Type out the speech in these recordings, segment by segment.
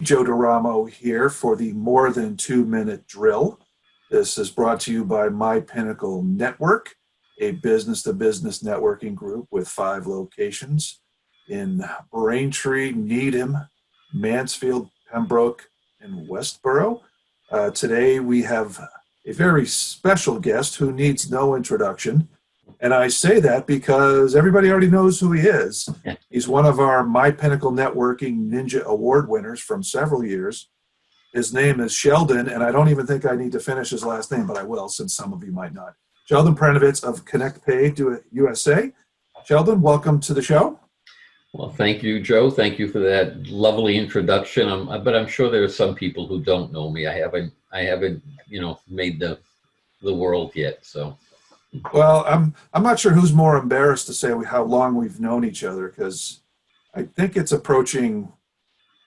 Joe DeRamo here for the More Than 2 Minute Drill. This is brought to you by My Pinnacle Network, a business-to-business networking group with 5 locations in Braintree, Needham, Mansfield, Pembroke, and Westboro. Today we have a very special guest who needs no introduction. And I say that because everybody already knows who he is. He's one of our My Pinnacle Networking Ninja Award winners from several years. His name is Sheldon, and I don't even think I need to finish his last name, but I will, since some of you might not. Sheldon Prenovitz of Connect Pay USA. Sheldon, welcome to the show. Well, thank you, Joe. Thank you for that lovely introduction. But I'm sure there are some people who don't know me. I haven't, made the world yet. So. Well, I'm not sure who's more embarrassed to say how long we've known each other, because I think it's approaching.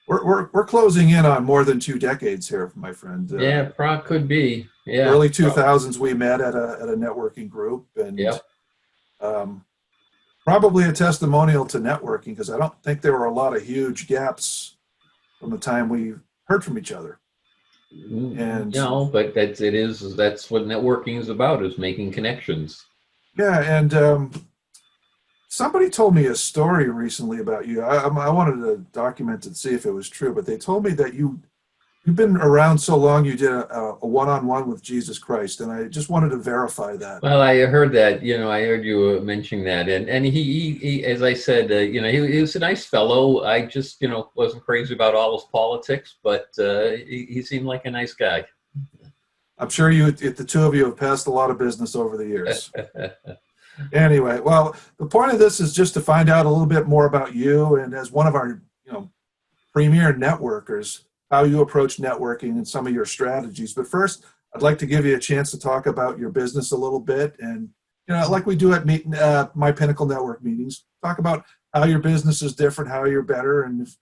We're closing in on more than 2 decades here, my friend. Yeah, could be. Yeah. Early 2000s, we met at a networking group, and yep. Probably a testimonial to networking, because I don't think there were a lot of huge gaps from the time we heard from each other. And but that's what networking is about, is making connections. Yeah, and somebody told me a story recently about you. I wanted to document it and see if it was true, but they told me that you've been around so long, you did a one-on-one with Jesus Christ, and I just wanted to verify that. Well, I heard that. I heard you mention that, and he as I said, he was a nice fellow. I just wasn't crazy about all his politics, but he seemed like a nice guy. I'm sure the two of you have passed a lot of business over the years. Anyway, well, the point of this is just to find out a little bit more about you, and as one of our premier networkers, how you approach networking and some of your strategies. But first, I'd like to give you a chance to talk about your business a little bit, and like we do at My Pinnacle Network meetings, talk about how your business is different, how you're better, and if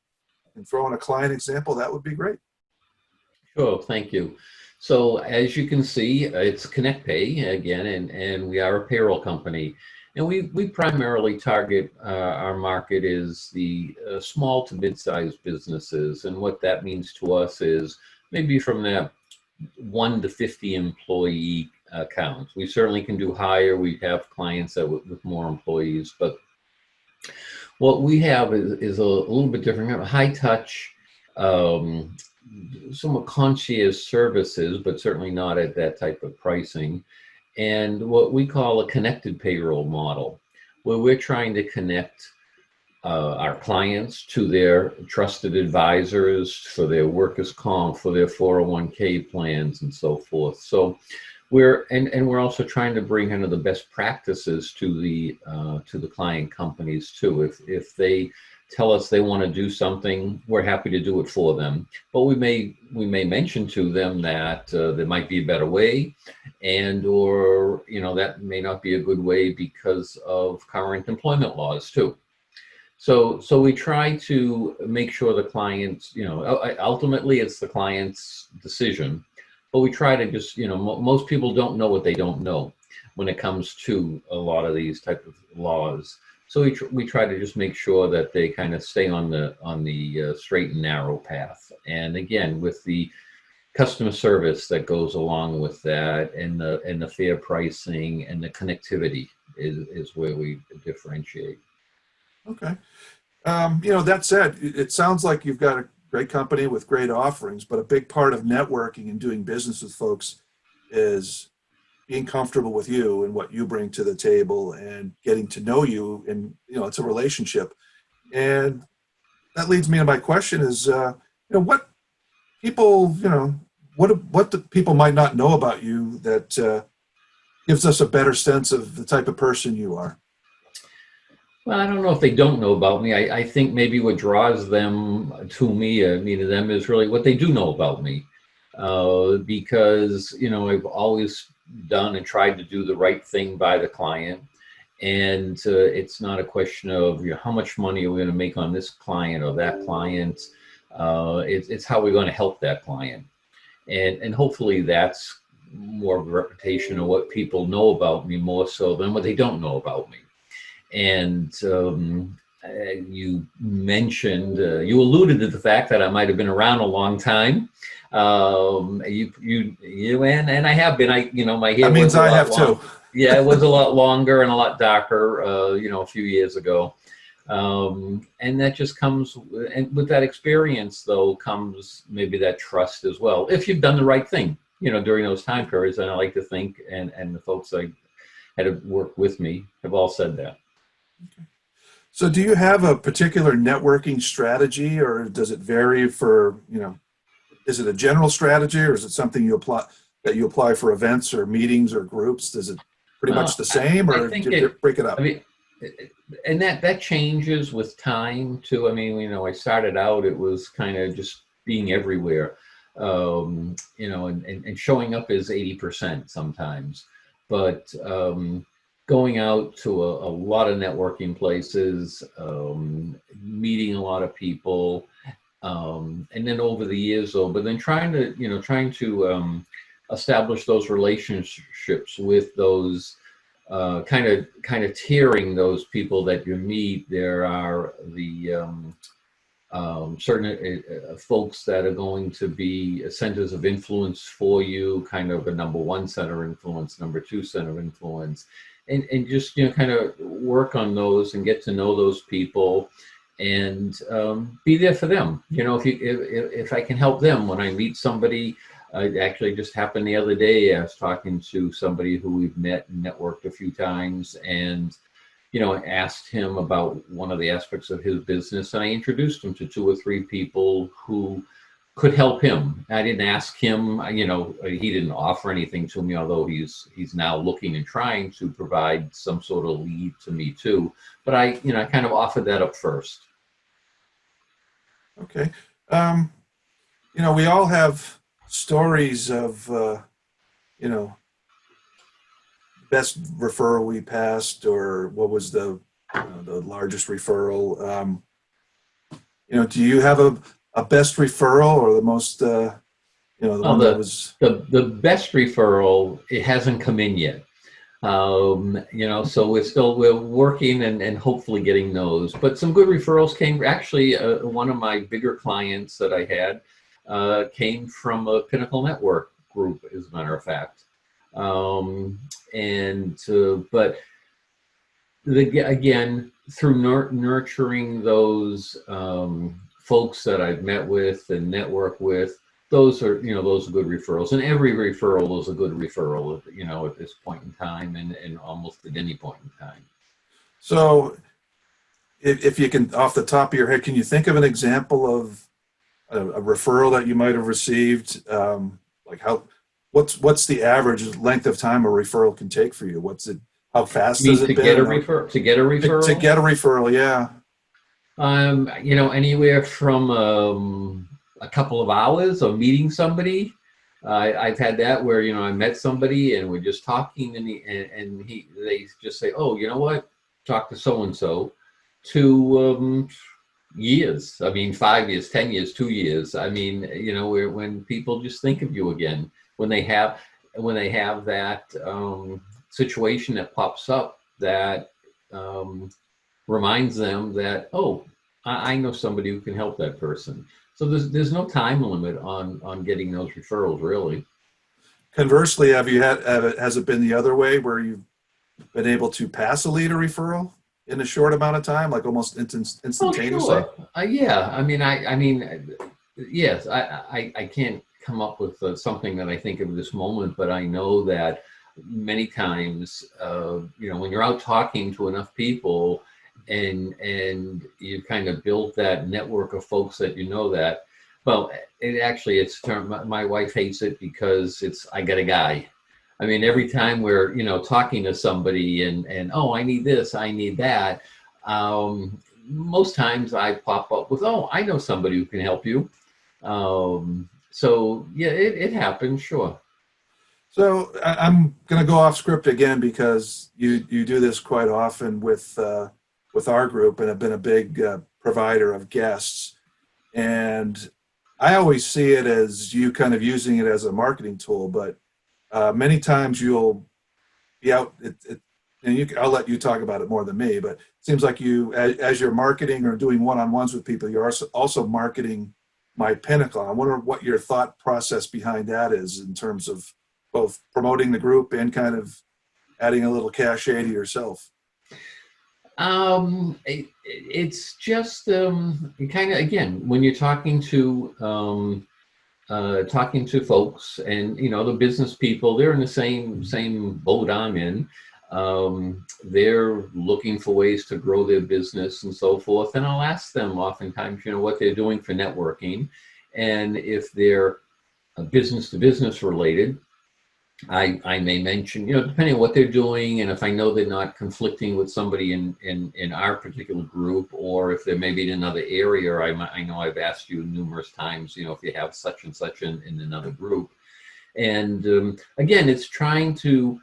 you can throw in a client example, that would be great. Sure, thank you. So as you can see, it's Connect Pay again, and we are a payroll company. And we primarily target, our market is the small to mid-sized businesses. And what that means to us is maybe from that 1 to 50 employee counts. We certainly can do higher. We have clients that with more employees, but what we have is a little bit different. We have a high touch, somewhat concierge services, but certainly not at that type of pricing. And what we call a connected payroll model, where we're trying to connect our clients to their trusted advisors for their workers' comp, for their 401k plans, and so forth. So we're also trying to bring the best practices to the client companies too. If they tell us they want to do something, we're happy to do it for them. But we may mention to them that there might be a better way, or that may not be a good way because of current employment laws too. So we try to make sure the clients, ultimately it's the client's decision, but we try to just, most people don't know what they don't know when it comes to a lot of these type of laws. So we try to just make sure that they kind of stay on the straight and narrow path. And again, with the customer service that goes along with that, and the fair pricing and the connectivity is where we differentiate. Okay. That said, it sounds like you've got a great company with great offerings, but a big part of networking and doing business with folks is being comfortable with you and what you bring to the table and getting to know you, and it's a relationship. And that leads me to my question is, what people, what the people might not know about you that gives us a better sense of the type of person you are? Well, I don't know if they don't know about me. I think maybe what draws them to me to them is really what they do know about me, because I've always done and tried to do the right thing by the client, and it's not a question of how much money are we going to make on this client or that client. It's how we're going to help that client, and hopefully that's more of a reputation of what people know about me more so than what they don't know about me. And you mentioned, you alluded to the fact that I might have been around a long time. And I have been. My hair That means was a I lot have too. long. Yeah, it was a lot longer and a lot darker. A few years ago. And that just comes, and with that experience, though, comes maybe that trust as well. If you've done the right thing, during those time periods, and I like to think, and the folks I had to work with me have all said that. So do you have a particular networking strategy, or does it vary for, is it a general strategy, or is it something you apply for events or meetings or groups? Is it pretty much the same, I or think do you break it I up? mean, and that changes with time too. I mean, I started out, it was kind of just being everywhere, and showing up is 80% sometimes, but going out to a lot of networking places, meeting a lot of people, and then over the years, though, but then trying to establish those relationships with those kind of tiering those people that you meet. There are the certain folks that are going to be centers of influence for you, kind of a number one center of influence, number two center of influence, and just kind of work on those and get to know those people, and be there for them. If I can help them when I meet somebody. I actually just happened the other day. I was talking to somebody who we've met and networked a few times, and asked him about one of the aspects of his business, and I introduced him to two or three people who could help him. I didn't ask him, he didn't offer anything to me, although he's now looking and trying to provide some sort of lead to me too. But I kind of offered that up first. Okay. Um, we all have stories of, best referral we passed, or what was the largest referral. Do you have a best referral, or the most, the Well, one that was? the best referral, it hasn't come in yet. So we're working and hopefully getting those. But some good referrals came. Actually, one of my bigger clients that I had came from a Pinnacle Network group, as a matter of fact. But again, through nurturing those folks that I've met with and network with, those are good referrals, and every referral is a good referral, at this point in time, and almost at any point in time. So, if you can, off the top of your head, can you think of an example of a referral that you might have received? Like what's the average length of time a referral can take for you? What's it? How fast You has mean it to get been? a to get a To referral? get a referral, yeah. Anywhere from a couple of hours of meeting somebody. I've had that where I met somebody and we're just talking, and they just say, "Oh, you know what? Talk to so and so," to years. I mean, 5 years, 10 years, 2 years. I mean, when people just think of you again, when they have that situation that pops up that reminds them that, oh, I know somebody who can help that person. So there's no time limit on getting those referrals, really. Conversely, has it been the other way where you've been able to pass a lead or referral in a short amount of time, like almost Oh, instantaneously? sure. Yeah. I mean, yes. I can't come up with something that I think of this moment, but I know that many times, when you're out talking to enough people, and you kind of built that network of folks that that. Well, it's my wife hates it because it's I got a guy. I mean, every time we're talking to somebody and oh, I need this, I need that. Most times I pop up with, oh, I know somebody who can help you. So yeah, it happens, sure. So I'm going to go off script again because you do this quite often with our group and have been a big provider of guests. And I always see it as you kind of using it as a marketing tool, but many times you'll be out. and I'll let you talk about it more than me, but it seems like you, as you're marketing or doing one-on-ones with people, you're also marketing My Pinnacle. I wonder what your thought process behind that is in terms of both promoting the group and kind of adding a little cachet to yourself. It's just kind of, again, when you're talking to folks, and the business people, they're in the same boat I'm in. They're looking for ways to grow their business and so forth, and I'll ask them oftentimes, what they're doing for networking, and if they're business to business related, I may mention, depending on what they're doing, and if I know they're not conflicting with somebody in our particular group, or if they're maybe in another area. I know I've asked you numerous times, if you have such and such in another group. And again, it's trying to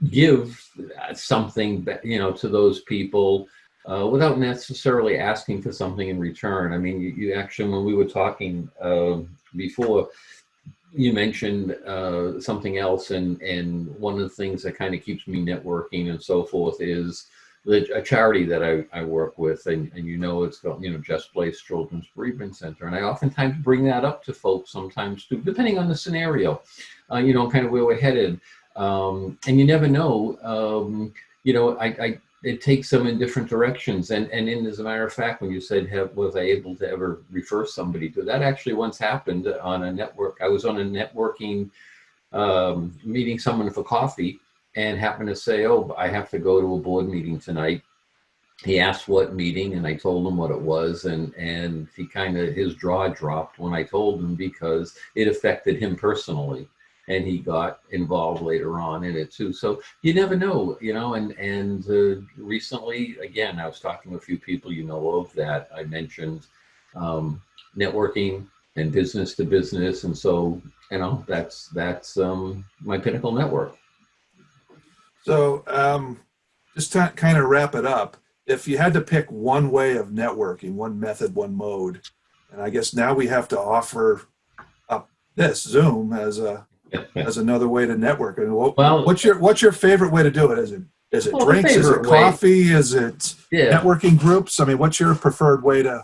give something, to those people without necessarily asking for something in return. I mean, you actually, when we were talking before, you mentioned something else, and one of the things that kind of keeps me networking and so forth is a charity that I work with, and it's called, Just Place Children's Bereavement Center, and I oftentimes bring that up to folks sometimes too, depending on the scenario, kind of where we're headed, and you never know, it takes them in different directions. And as a matter of fact, when you said, was I able to ever refer somebody to, that actually once happened on a network. I was on a networking meeting someone for coffee, and happened to say, oh, I have to go to a board meeting tonight. He asked what meeting, and I told him what it was, and he his jaw dropped when I told him, because it affected him personally. And he got involved later on in it too. So you never know, and recently, again, I was talking to a few people of that I mentioned networking and business to business. And so, that's My Pinnacle Network. So just to kind of wrap it up, if you had to pick one way of networking, one method, one mode, and I guess now we have to offer up this Zoom as another way to network. And what's your favorite way to do it? Is it drinks? Is it coffee? Is it networking groups? I mean, what's your preferred way to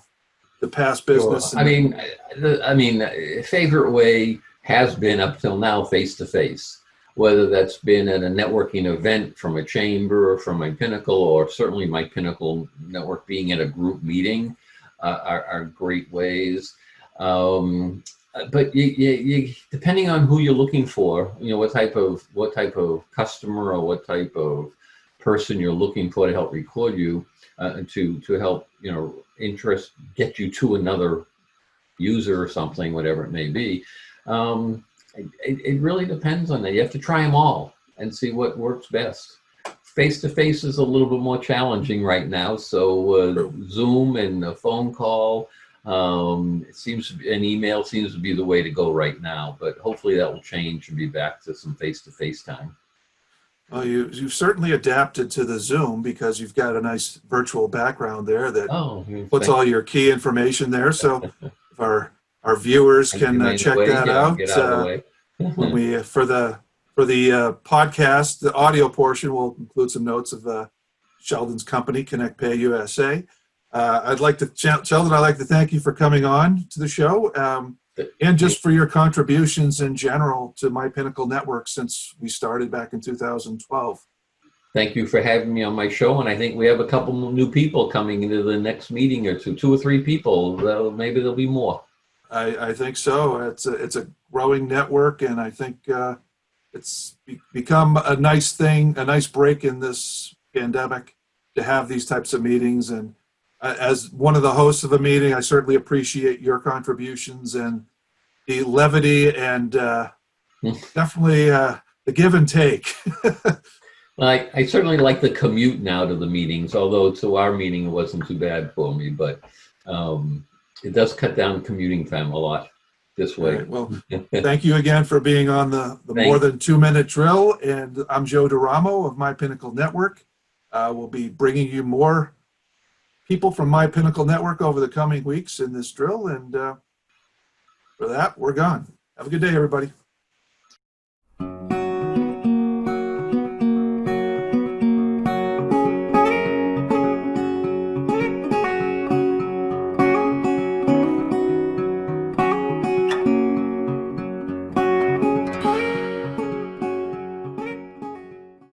pass business? Sure. I mean, favorite way has been up till now face to face. Whether that's been at a networking event from a chamber or from My Pinnacle, or certainly My Pinnacle Network being at a group meeting, are great ways. But you depending on who you're looking for, what type of customer or what type of person you're looking for to help record you, to help get you to another user or something, whatever it may be. It really depends on that. You have to try them all and see what works best. Face to face is a little bit more challenging right now, so Zoom and a phone call. An email seems to be the way to go right now, but hopefully that will change and be back to some face-to-face time. Well, you've certainly adapted to the Zoom, because you've got a nice virtual background there that puts all your key information there. So if our viewers can check that out, when we for the podcast, the audio portion will include some notes of Sheldon's company, Connect Pay USA. Sheldon, I'd like to thank you for coming on to the show, and just for your contributions in general to My Pinnacle Network since we started back in 2012. Thank you for having me on my show, and I think we have a couple new people coming into the next meeting, or two or three people. Maybe there'll be more. I think so. It's a growing network, and I think it's become a nice thing, a nice break in this pandemic to have these types of meetings. And as one of the hosts of a meeting, I certainly appreciate your contributions and the levity and definitely the give and take. Well, I certainly like the commute now to the meetings, although to our meeting it wasn't too bad for me, but it does cut down commuting time a lot this way. Right, well, thank you again for being on the more than 2 minute drill. And I'm Joe DeRamo of My Pinnacle Network. We'll be bringing you more people from My Pinnacle Network over the coming weeks in this drill. And for that, we're gone. Have a good day, everybody.